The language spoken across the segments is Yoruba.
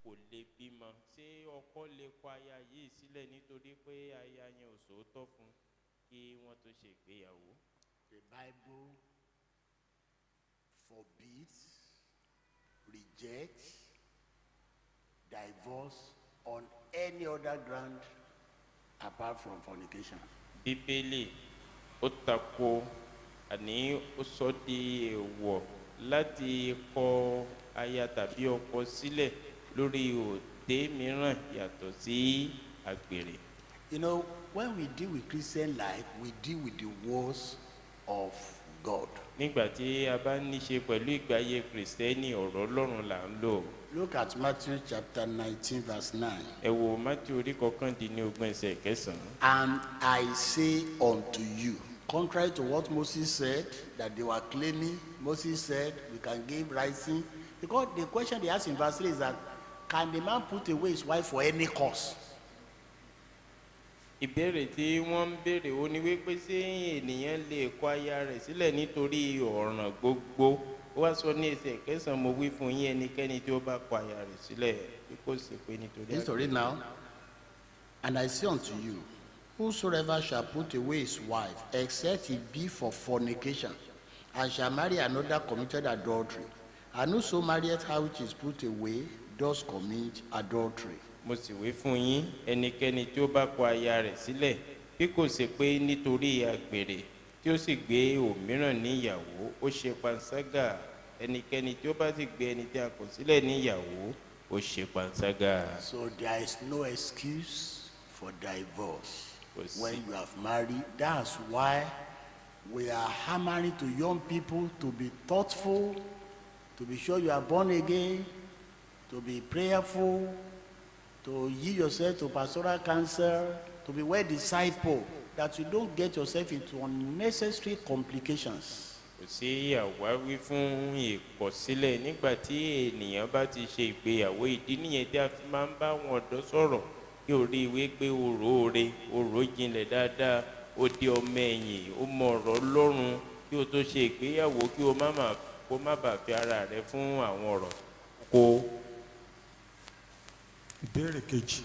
kò lè bímọ ṣé ọkọ lè kọ aya yìí sílẹ̀ nítorí pé aya yẹn ò sòótọ́ fún kí wọ́n tó ṣe ìgbéyàwó. The Bible forbids, rejects, divorce on any other ground apart from fornication. Bíbélì ó tako àní ó sọ di èèwọ̀ láti kọ aya tàbí ọkọ sílẹ̀ lórí òté mìíràn yàtọ̀ sí àgbèrè. You know, when we deal with Christian life, we deal with the words of God. Nígbà tí a bá ní ṣe pẹ̀lú ìgbé ayé kìrìsìtẹ́nì ọ̀rọ̀ Ọlọ́run là ń lò. Look at Matthew chapter 19 verse 9. Ẹ wo Mátíù orí 19 And I say unto you, contrary to what Moses said, that they were claiming, Moses said, we can give rising. Because the question they asked in verse 3 is that, can the man put away his wife for any cause? Ìbéèrè tí wọ́n ń béèrè ó ní wípé ṣé ènìyàn lè kọ aya rẹ̀ sílẹ̀ nítorí ọ̀ràn gbogbo. Ó wá sọ ní ẹsẹ̀ 9 mo wí fún yín ẹnikẹ́ni tí ó bá kọ aya rẹ̀ sílẹ̀ bí kò ṣe pé nítorí Listen to it now. And I say unto you, whosoever shall put away his wife, except it be for fornication, and shall marry another, committed adultery. And whoso marrieth her which is put away, does commit adultery. Mo sì wí fún yín ẹnikẹ́ni tí ó bá kọ aya rẹ̀ sílẹ̀ bí kò ṣe pé nítorí àgbèrè tí ó sì gbé òmíràn níyàwó ó ṣe panṣágà. Ẹnikẹ́ni tí ó bá sì gbé ẹni tí a kọ̀ sílẹ̀ níyàwó ó ṣe panṣágà. So there is no excuse for divorce Kò sí. when you have married. That's why we are hammering to young people to be thoughtful, to be sure you are born again, to be prayerful, to yield yourself to pastoral counsel, to be well discipled, that you don't get yourself into unnecessary complications. Kò sí àwáwí fún ìkọ̀sílẹ̀ nígbà tí ènìyàn bá ti ṣe ìgbéyàwó. Ìdí nìyẹn tí a fi máa ń bá àwọn ọ̀dọ́ sọ̀rọ̀ kí o rí ìwé pé o rò ó re, o rò ó jinlẹ̀ dáadáa, o di ọmọ ẹ̀yìn, o mọ ọ̀rọ̀ Ọlọ́run kí o tó ṣe ìgbéyàwó kí o má bàa fi ara rẹ fún àwọn ọ̀rọ̀ kó. Ìbéèrè kejì.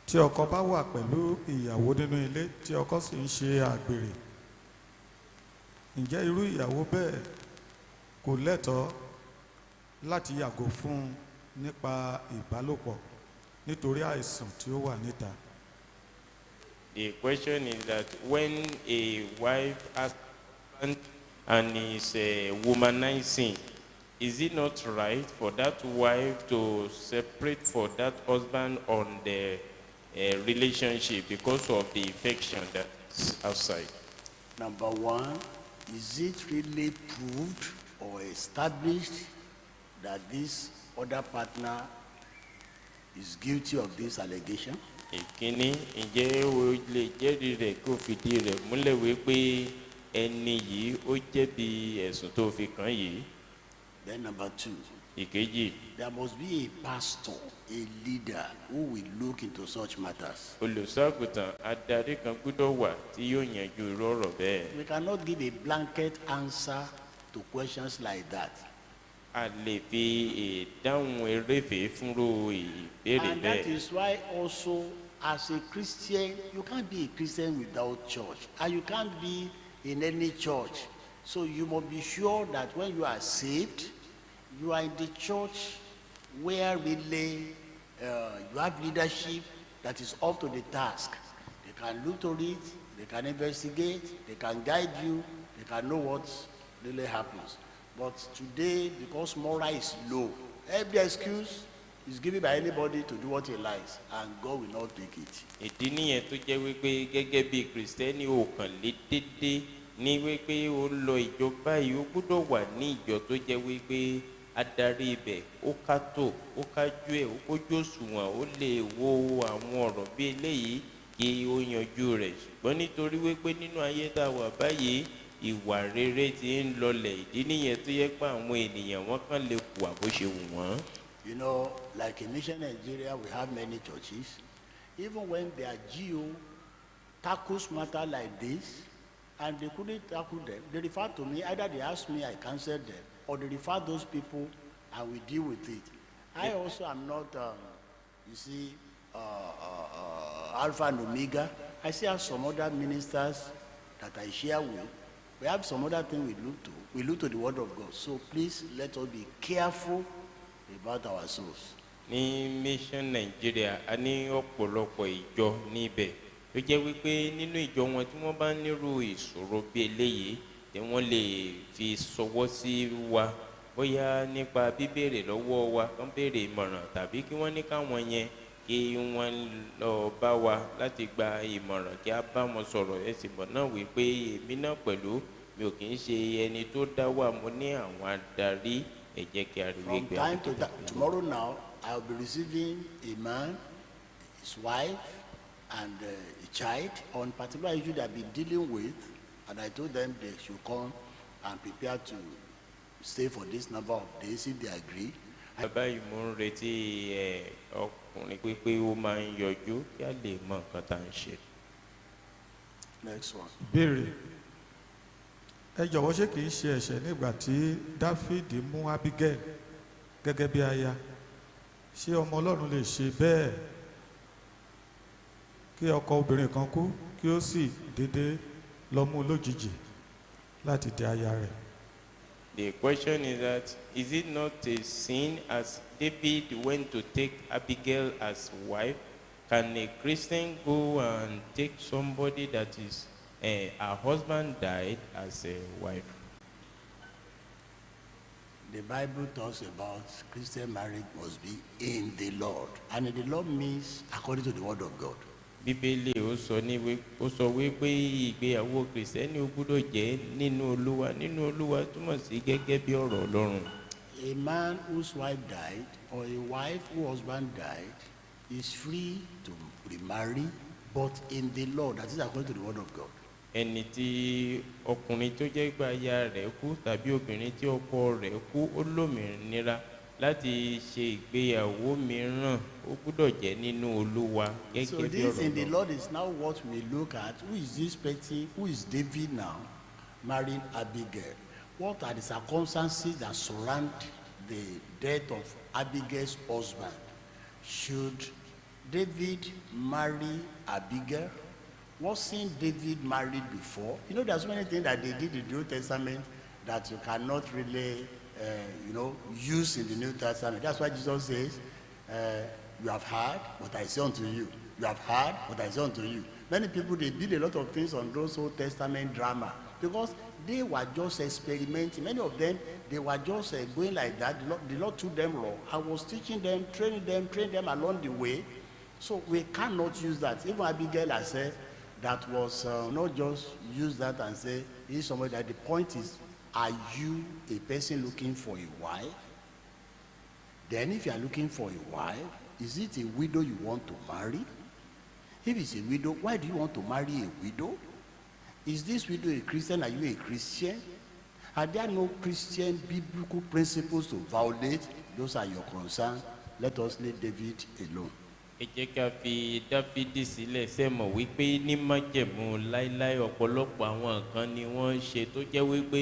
Tí ọkọ bá wà pẹ̀lú ìyàwó nínú ilé tí ọkọ sì ń ṣe àgbèrè, ǹjẹ́ irú ìyàwó bẹ́ẹ̀ kò lẹ́tọ̀ọ́ láti yàgò fún un nípa ìbálòpọ̀ nítorí àìsàn tí ó wà níta? The question is that when a wife has a husband and is womanizing, is it not right for that wife to separate for that husband on the relationship because of the infection that's outside? Number one, is it really proved or established that this other partner is guilty of this allegation? Ìkíní, ǹjẹ́ o lè jẹ́rìí rẹ̀ kó fìdí rẹ̀ múlẹ̀ wípé ẹni yìí ó jẹ̀bi ẹ̀sùn tó fi kàn yìí? Then number two, Ìkejì, there must be a pastor, a leader who will look into such matters. olùṣọ́àgùntàn adarí kan gbọ́dọ̀ wà tí yóò yanjú irú ọ̀rọ̀ bẹ́ẹ̀. We cannot give a blanket answer to questions like that. A lè fi ìdáhùn eréfèé fúnrú ìbéèrè And that bẹ́ẹ̀. is why also, as a Christian, you can't be a Christian without church. And you can't be in any church. So you must be sure that when you are saved, you are in the church where really you have leadership that is up to the task. They can look to it, they can investigate, they can guide you, they can know what really happens. But today, because moral is low, every excuse is given by anybody to do what he likes, and God will not take it. Ìdí nìyẹn tó jẹ́ wípé gẹ́gẹ́ bí kìrìsìtẹ́nì ò kàn lé dédé ní wípé ó lọ ìjọ báyìí ó gbọ́dọ̀ wà ní ìjọ tó jẹ́ wípé adarí ibẹ̀ ó kátó ó kájú ẹ̀ ó kójú òṣùwọ̀n ó lè wo àwọn ọ̀rọ̀ bí eléyìí kí ó yanjú rẹ̀. Ṣùgbọ́n nítorí wípé nínú ayé tá a wà báyìí ìwà rere ti ń lọlẹ̀. Ìdí nìyẹn tó yẹ pé àwọn ènìyàn wọn kàn lè hùwà bó ṣe wù wọ́n. You know, like in nation Nigeria, we have many churches. Even when their GO tackles matter like this, and they couldn't tackle them, they refer to me. Either they ask me, I cancel them, or they refer those people, and we deal with it. I also am not, you see, Alpha and Omega. I still have some other ministers that I share with. We have some other thing we look to. We look to the Word of God. So please let us be careful about our souls. ní mission Nigeria a ní ọ̀pọ̀lọpọ̀ ìjọ níbẹ̀ tó jẹ́ wípé nínú ìjọ wọn tí wọ́n bá nírú ìṣòro bí eléyìí tí wọ́n lè fi ṣọwọ́ sí wa bóyá nípa bíbèrè lọ́wọ́ wa kán béèrè ìmọ̀ràn tàbí kí wọ́n ní káwọn yẹn kí wọ́n lọ bá wa láti gba ìmọ̀ràn kí a bá wọn sọ̀rọ̀ ẹ̀sìn mọ̀ náà wípé èmi náà pẹ̀lú mi ò kì í ṣe ẹni tó dá wà mo ní àwọn adarí ẹ jẹ́ kí a rí From wípé time to time, tomorrow now, I'll be receiving a man, his wife, and a child on particular issue that I've been dealing with, and I told them they should come and prepare to stay for this number of days if they agree. bàbá yìí mo ń retí ọkùnrin pípé ó máa ń yọjú kí a lè mọ nǹkan tá à ń ṣe. Next one. béèrè ẹ jọ̀wọ́ ṣé kìí ṣe ẹ̀ṣẹ̀ nígbà tí dáfídì mú abigail gẹ́gẹ́ bí aya ṣé ọmọ ọlọ́run lè ṣe bẹ́ẹ̀ kí ọkọ obìnrin kan kú kí ó sì dédé lọ mú lójijì láti di aya rẹ̀. The question is that is it not a sin as David went to take Abigail as wife? Can a Christian go and take somebody that is her husband died as a wife? The Bible talks about Christian marriage must be in the Lord. And in the Lord means according to the word of God. Bíbélì ó sọ wípé ìgbéyàwó kìrìsìtẹ́nì ó gbọ́dọ̀ jẹ́ nínú Olúwa túmọ̀ sí gẹ́gẹ́ bí ọ̀rọ̀ Ọlọ́run. A man whose wife died or a wife whose husband died is free to remarry, but in the Lord, that is according to the word of God. Ẹni tí ọkùnrin tó jẹ́ pé aya rẹ̀ kú tàbí obìnrin tí ọkọ rẹ̀ kú ó lómìnira láti ṣe ìgbéyàwó mìíràn ó gbọ́dọ̀ jẹ́ nínú Olúwa So gẹ́gẹ́ bí this ọ̀rọ̀ in the Ọlọ́run. Lord is now what we look at. Who is this person? Who is David now marrying Abigail? What are the circumstances that surround the death of Abigail's husband? Should David marry Abigail? Wasn't David married before? You know, there's so many things that they did in the Old Testament that you cannot really, use in the New Testament. That's why Jesus says, you have heard what I say unto you. You have heard what I say unto you. Many people, they did a lot of things on those Old Testament drama because they were just experimenting. Many of them, they were just going like that. The Lord took them wrong. I was teaching them, training them along the way. So we cannot use that. Even Abigail has said that was not just use that and say, he's somebody that the point is, are you a person looking for a wife? Then if you are looking for a wife, is it a widow you want to marry? If it's a widow, why do you want to marry a widow? Is this widow a Christian? Are you a Christian? Are there no Christian biblical principles to violate? Those are your concerns. Let us leave David alone. Ẹ jẹ́ ká fi Dáfídì sílẹ̀ sẹ́mọ̀ wípé ní májẹ̀mú láíláí ọ̀pọ̀lọpọ̀ àwọn nǹkan ni wọ́n ń ṣe tó jẹ́ wípé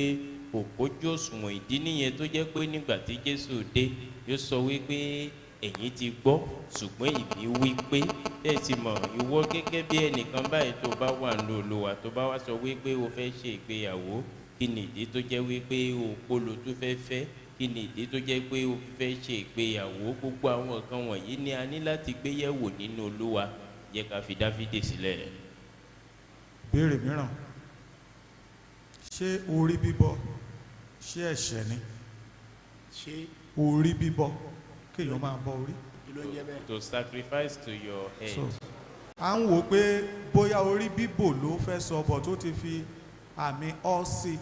kò kójú òṣùwọ̀n ìdí nìyẹn tó jẹ́ pé nígbà tí Jésù dé yóò sọ wípé ẹ̀yin ti gbọ́ ṣùgbọ́n èmi wí pé ẹ ti mọ̀ ìwọ gẹ́gẹ́ bí ẹnìkan báyìí tó bá wà ní Olúwa tó bá wá sọ wípé o fẹ́ ṣe ìgbéyàwó kí ni ìdí tó jẹ́ wípé òpó ló tún fẹ́ fẹ́ kí ni ìdí tó jẹ́ pé o fẹ́ ṣe ìgbéyàwó gbogbo àwọn nǹkan wọ̀nyí ni a ní láti gbé yẹ̀wò nínú Olúwa jẹ́ ká fi Dáfídì sílẹ̀. béèrè mìíràn ṣé orí bíbọ ṣé ẹ̀ṣẹ̀ ni Ṣé orí bíbọ kéèyàn máa bọ orí. kí ló ń jẹ́ bẹ́ẹ̀? To sacrifice to your head. so à ń wò pé bóyá orí bíbò ló fẹ́ sọ bọ̀ tó ti fi àmì ọ́ sí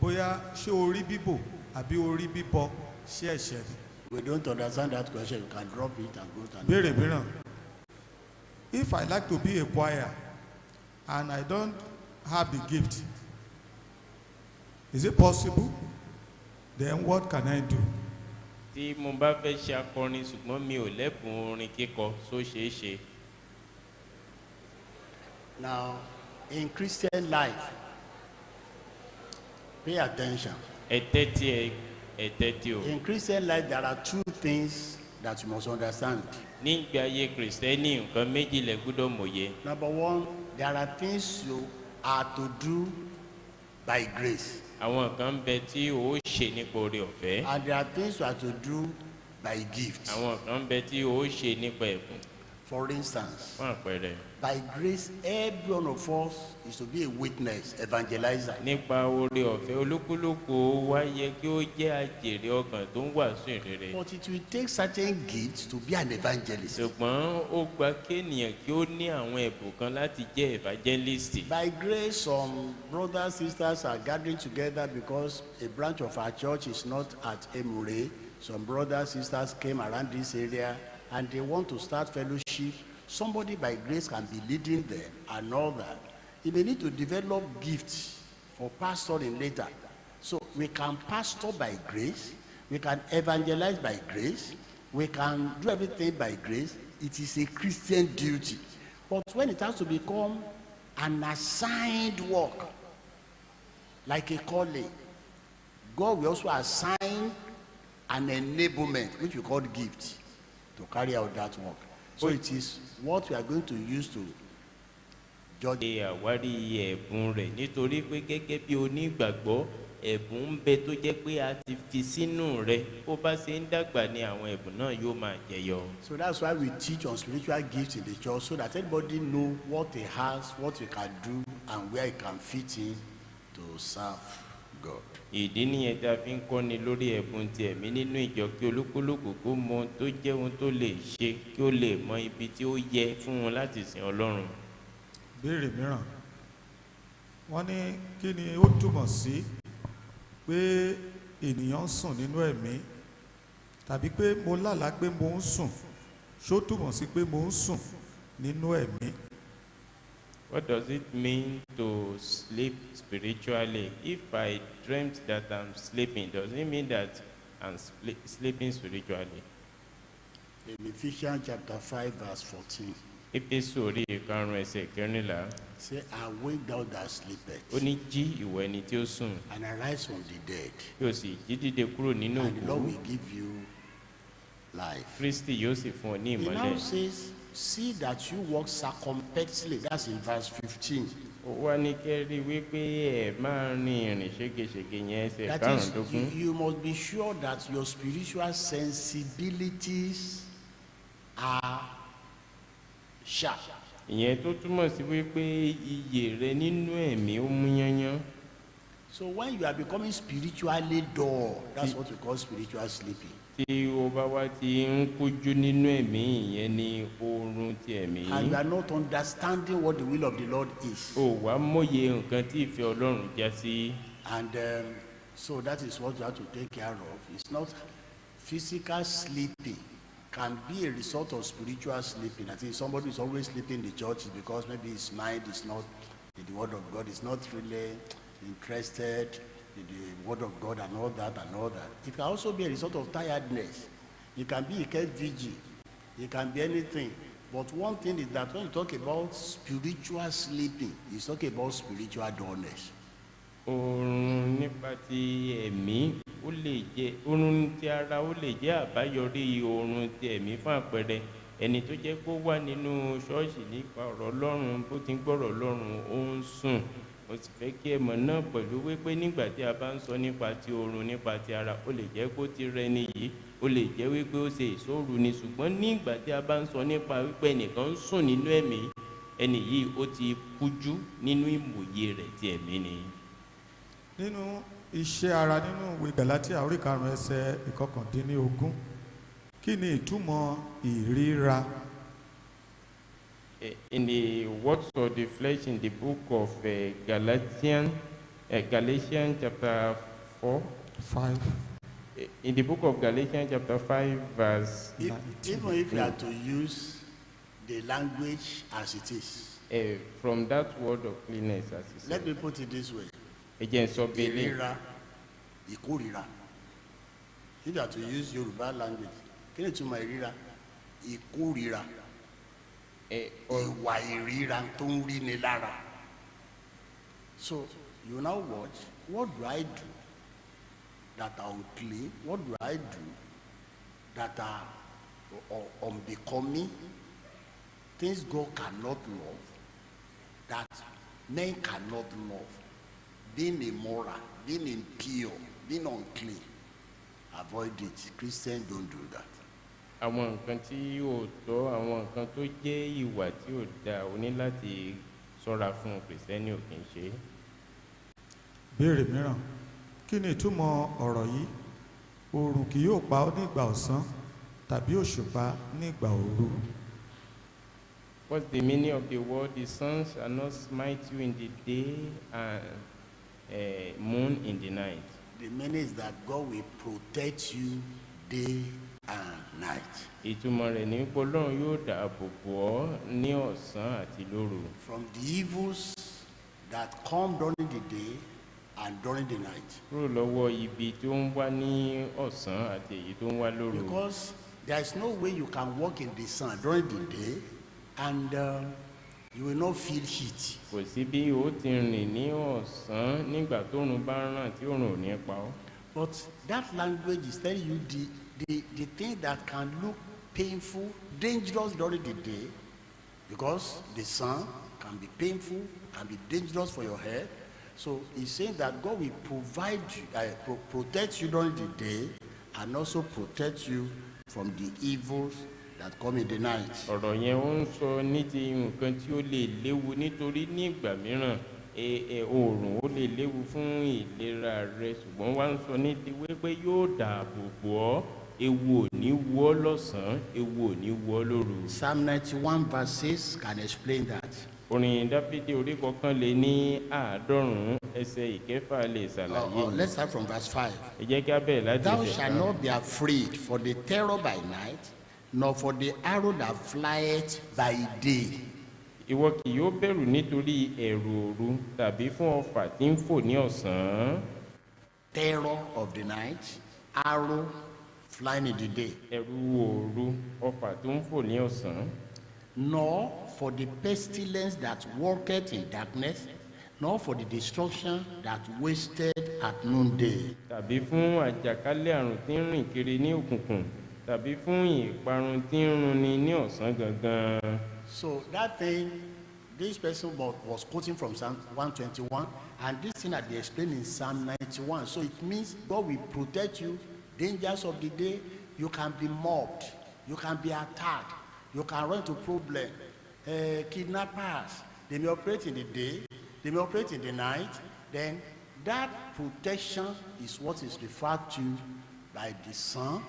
bóyá ṣé orí bíbò àbí orí bíbọ ṣé ẹ̀ṣẹ̀ ni. We don't understand that question. You can drop it and go to béèrè mìíràn if I like to be a choir and I don't have the gift is it possible then what can I do. Tí mo bá fẹ́ ṣe akọrin ṣùgbọ́n mi ò lẹ́bùn orin kíkọ só ṣeé ṣe. Now, in Christian life, pay attention. Ẹ tẹ́tí ẹ ẹ tẹ́tí o. In Christian life, there are two things that you must understand. Nígbà ayé kìrìsìtẹ́nì nǹkan méjì lẹ gbọ́dọ̀ mọ̀ye. Number one, there are things you are to do by grace, Àwọn kan ń bẹ tí o ó ṣe nípa oore ọ̀fẹ́. and there are things you are to do by gift. Àwọn kan ń bẹ tí o ó ṣe nípa ẹ̀bùn. For instance, Fún àpẹẹrẹ, by grace, every one of us is to be a witness, evangelizer. nípa oore ọ̀fẹ́ olúkúlùkù wa yẹ kí ó jẹ́ àjèrè ọkàn tó ń wàásù ìrere. But it will take certain gifts to be an evangelist. Ṣùgbọ́n ó gba kéènìyàn kí ó ní àwọn ẹ̀bùn kan láti jẹ́ evangelist. By grace, some brothers, sisters are gathering together because a branch of our church is not at Emure. Some brothers, sisters came around this area and they want to start fellowship. Somebody by grace can be leading them and all that. You may need to develop gifts for pastoring later. So we can pastor by grace, we can evangelize by grace, we can do everything by grace. It is a Christian duty. But when it has to become an assigned work, like a calling, God will also assign an enablement, which we call gift, to carry out that work. So it is what we are going to use to judge. Ṣe àwárí ẹ̀bùn rẹ̀ nítorí pé gẹ́gẹ́ bí onígbàgbọ́ ẹ̀bùn ń bẹ tó jẹ́ pé a ti fi sínú rẹ̀ bó bá ṣe ń dàgbà ni àwọn ẹ̀bùn náà yóò máa jẹyọ. So that's why we teach on spiritual gifts in the church, so that everybody know what he has, what he can do, and where he can fit in to serve God. Ìdí nìyẹn tí a fi ń kọ́ni lórí ẹ̀bùn ti ẹ̀mí nínú ìjọ kí olúkúlùkù kó mọ ohun tó jẹ́ ohun tó lè ṣe kí ó lè mọ ibi tí ó yẹ fún wọn láti sìn Ọlọ́run. Béèrè mìíràn, wọ́n ní kí ni ó túmọ̀ sí pé ènìyàn ń sùn nínú ẹ̀mí tàbí pé mo lálàá pé mo ń sùn, ṣó túmọ̀ sí pé mo ń sùn nínú ẹ̀mí? What does it mean to sleep spiritually? If I dreamt that I'm sleeping, does it mean that I'm sleeping spiritually? In Ephesians chapter 5 verse 14, Éfésù orí ìkarùn ẹsẹ̀ kẹrìnlá, say, awake thou that sleepest, ó ní jí ìwọ ẹni tí ó sùn, and arise from the dead, kí o sì jí dìde kúrò nínú and the Lord òkú, will give you life. Kristi yóò sì fún ọ ní He now ìmọ́lẹ̀. says, see that you walk circumspectly. That's in verse 15. Ó wá ní kẹ́rí wípé ẹ máa rin ìrìn ṣégeṣége yẹn ẹsẹ̀ That is, karùndínlógún. you must be sure that your spiritual sensibilities are sharp. Ìyẹn tó túmọ̀ sí wípé iyè rẹ nínú ẹ̀mí ó mú yányán. So when you are becoming spiritually dull, that's what we call spiritual sleeping. Tí o bá wá ti ń kújú nínú ẹ̀mí, ìyẹn ni oorun ti ẹ̀mí. And you are not understanding what the will of the Lord is. O wá mọ̀ye nǹkan tí ìfẹ́ Ọlọ́run já sí. And so that is what you have to take care of. It's not physical sleeping can be a result of spiritual sleeping. I think somebody is always sleeping in the church is because maybe his mind is not in the word of God, is not really interested in the word of God and all that and all that. It can also be a result of tiredness. It can be a kept vigil. It can be anything. But one thing is that when you talk about spiritual sleeping, you talk about spiritual dullness. Oorun nípa ti ẹ̀mí ó lè jẹ́ oorun ti ara ó lè jẹ́ àbáyọrí oorun ti ẹ̀mí. Fún àpẹẹrẹ ẹni tó jẹ́ kó wà nínú ṣọ́ọ̀ṣì nípa ọ̀rọ̀ Ọlọ́run bó ti ń gbọ́rọ̀ Ọlọ́run ó ń sùn. Mo sì fẹ́ kí ẹ mọ̀ náà pẹ̀lú wípé nígbà tí a bá ń sọ nípa ti oorun nípa ti ara ó lè jẹ́ kó ti rẹ ni yìí, ó lè jẹ́ wípé ó ṣe ìṣòro ni, ṣùgbọ́n nígbà tí a bá ń sọ nípa wípé ẹnìkan ń sùn nínú ẹ̀mí, ẹni yìí ó ti kújú nínú ìmòye rẹ̀ ti ẹ̀mí ni. Nínú iṣẹ́ ara nínú ìwé Gàlátíà orí karùn-ún ẹsẹ̀ ìkọkàndínlógún, kí ni ìtumọ̀ ìríra? In the works of the flesh in the book of Galatians chapter 4, 5. in the book of Galatians chapter 5 verse Even if you are to use the language as it is, from that word of cleanness, as he let said. me put it this way. Again, so believe. Ìríra, ìkórìíra. If you are to use Yoruba language, kí ni ìtumọ̀ ìríra? Ìkórìíra. Ìwà ìríra tó ń rí ni lára. So you now watch, what do I do that are unclean? What do I do that are unbecoming? Things God cannot love, that men cannot love. Being immoral, being impure, being unclean. Avoid it. Christians don't do that. Àwọn nǹkan tí yóò tọ́, àwọn nǹkan tó jẹ́ ìwà tí ò dáa, o ní láti ṣọ́ra fún Kristẹni ò kì í ṣe. Béèrè mìíràn, kí ni ìtumọ̀ ọ̀rọ̀ yìí? Oòrùn kì yóò pa ọ́ ní ìgbà ọ̀sán tàbí òṣùpá ní ìgbà òru. What's the meaning of the word? The sun shall not smite you in the day and moon in the night. The meaning is that God will protect you day and night. Ìtumọ̀ rẹ̀ ní pé Ọlọ́run yóò dáàbò bò ọ́ ní ọ̀sán àti lóru. From the evils that come during the day and during the night. Kúrò lọ́wọ́ ibi tó ń wá ní ọ̀sán àti èyí tó ń wá lóru. Because there is no way you can walk in the sun during the day and you will not feel heat. Kò sí bí o ti rìn ní ọ̀sán nígbà tó òrùn bá ràn tí òrùn ò ní pa ọ́. But that language is telling you the thing that can look painful, dangerous during the day, because the sun can be painful, can be dangerous for your health. So he's saying that God will provide you, protect you during the day, and also protect you from the evils that come in the night. Ọ̀rọ̀ yẹn ó ń sọ ní ti nǹkan tí ó lè léwu nítorí ní ìgbà mìíràn oòrùn ó lè léwu fún ìlera rẹ, ṣùgbọ́n wá ń sọ ní ti wípé yóò dáàbò bò ọ́, ewu ò ní wọ̀ ọ́ lọ́sàn-án, ewu ò ní wọ̀ ọ́ lóru. Psalm 91 verse 6 can explain that. Orin Dáfídì orí kọkànléní-àádọ́rùn-ún ẹsẹ̀ ìkẹfà lè ṣàlàyé. Let's start from verse 5. Ẹ jẹ́ kí a bẹ̀rẹ̀ láti Thou ẹsẹ̀ shalt not be afraid for the terror by night, nor for the arrow that flieth by day. Ìwọ kì yóò bẹ̀rù nítorí ẹ̀rù òru tàbí fún ọfà tí ń fò ní ọ̀sán. Terror of the night, arrow flying in the day. Ẹ̀rù òru, ọfà tó ń fò ní ọ̀sán. Nor for the pestilence that worketh in darkness, nor for the destruction that wasted at noonday. Tàbí fún àjàkálẹ̀ àrùn tí ń rìn kiri ní òkùnkùn, tàbí fún ìparun tí ń runni ní ọ̀sán gangan. So that thing, this person was quoting from Psalm 121, and this thing that they explained in Psalm 91. So it means God will protect you. Dangers of the day, you can be mobbed, you can be attacked, you can run into problem. Kidnappers, they may operate in the day, they may operate in the night. Then that protection is what is referred to by the sun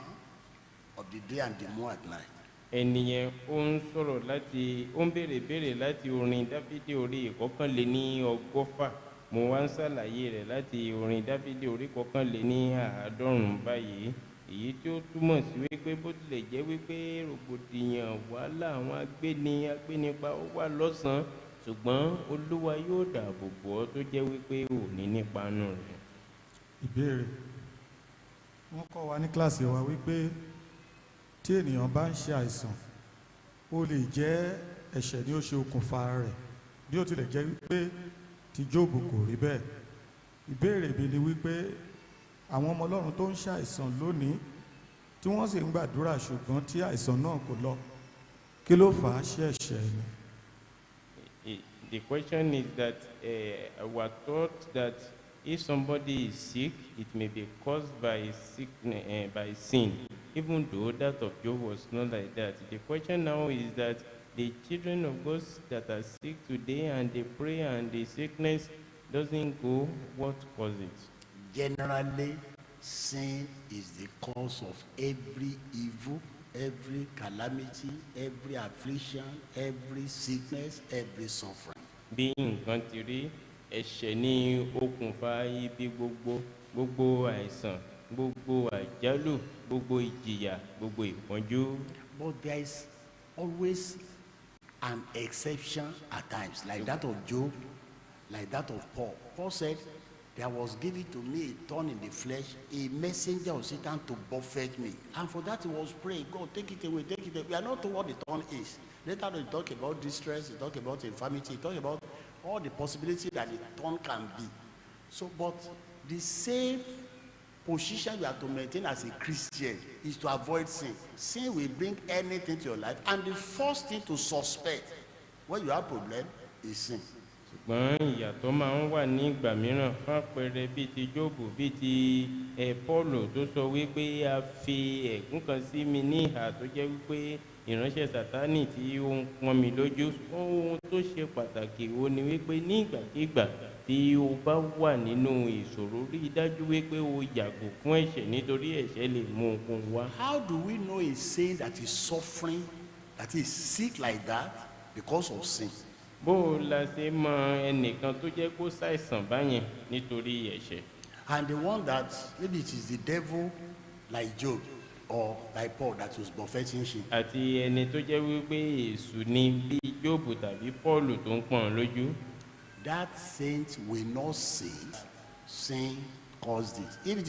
of the day and the moon at night. Ènìyàn ó ń sọ̀rọ̀ láti ó ń béèrè láti orin Dáfídì orí ìkọkànléní-ọgọ́fà. Mo wá ń ṣàlàyé rẹ̀ láti orin Dáfídì orí ìkọkànléní-àádọ́rùn-ún báyìí. Èyí tí ó túmọ̀ sí wípé bó tilẹ̀ jẹ́ wípé rògbòdìyàn wàhálà àwọn agbénipa ó wà lọ́sàn-án, ṣùgbọ́n Olúwa yóò dáàbò bò ọ́ tó jẹ́ wípé ò ní nípa nù rẹ̀. Ìbéèrè, wọ́n kọ́ wa ní kíláàsì wa wípé tí ènìyàn bá ń ṣe àìsàn ó lè jẹ́ ẹ̀ṣẹ̀ ní ó ṣe okùnfà rẹ̀, bí ó tilẹ̀ jẹ́ wípé ti Jóòbù kò rí bẹ́ẹ̀. Ìbéèrè mi ni wípé àwọn ọmọ Ọlọ́run tó ń ṣàìsàn lónìí tí wọ́n sì ń gbàdúrà ṣùgbọ́n tí àìsàn náà kò lọ, kí ló fà á, ṣe ẹ̀ṣẹ̀ ni? The question is that our thought that if somebody is sick, it may be caused by sin, even though that of Job was not like that. The question now is that the children of God that are sick today and they pray and the sickness doesn't go, what causes it? Generally, sin is the cause of every evil, every calamity, every affliction, every sickness, every suffering. Bí nǹkan ti rí, ẹ̀ṣẹ̀ ní okùnfà ibi gbogbo àìsàn, gbogbo àjálù, gbogbo ìjìyà, gbogbo ìpọ́njú. But there is always an exception at times, like that of Job, like that of Paul. Paul said, there was given to me a thorn in the flesh, a messenger of Satan to buffet me. And for that he was praying, God, take it away, take it away. We are not told what the thorn is. Later on, he talk about distress, he talk about infirmity, he talk about all the possibility that the thorn can be. So, but the same position you have to maintain as a Christian is to avoid sin. Sin will bring anything to your life, and the first thing to suspect when you have problem is sin. ṣùgbọ́n ìyàtọ̀ máa ń wà ní ìgbà mìíràn fún àpẹẹrẹ bíi ti jóòbù bíi ti pọ́ọ̀lù tó sọ wípé a fi ẹ̀gún kan sí mi ní ìhà tó jẹ́ wípé ìránṣẹ́ sátánì tí ó ń pọ́n mi lójú. Ohun tó ṣe pàtàkì ó ní wípé ní ìgbàkigbà tí o bá wà nínú ìṣòro rí i dájú wípé o yàgò fún ẹ̀ṣẹ̀ nítorí ẹ̀ṣẹ̀ lè mú ohunkóhun wá. How do we know a saint that is suffering, that is sick like that because of sin? Bó o la ṣe mọ ẹnìkan tó jẹ́ kó ṣàìsàn báyẹn nítorí ẹ̀ṣẹ̀. And the one that maybe it is the devil like Job or like Paul that was buffeting him. Àti ẹni tó jẹ́ wípé èṣù ni bíi jóòbù tàbí pọ́ọ̀lù tó ń pọ́n lójú. That saint will not say sin caused it. If it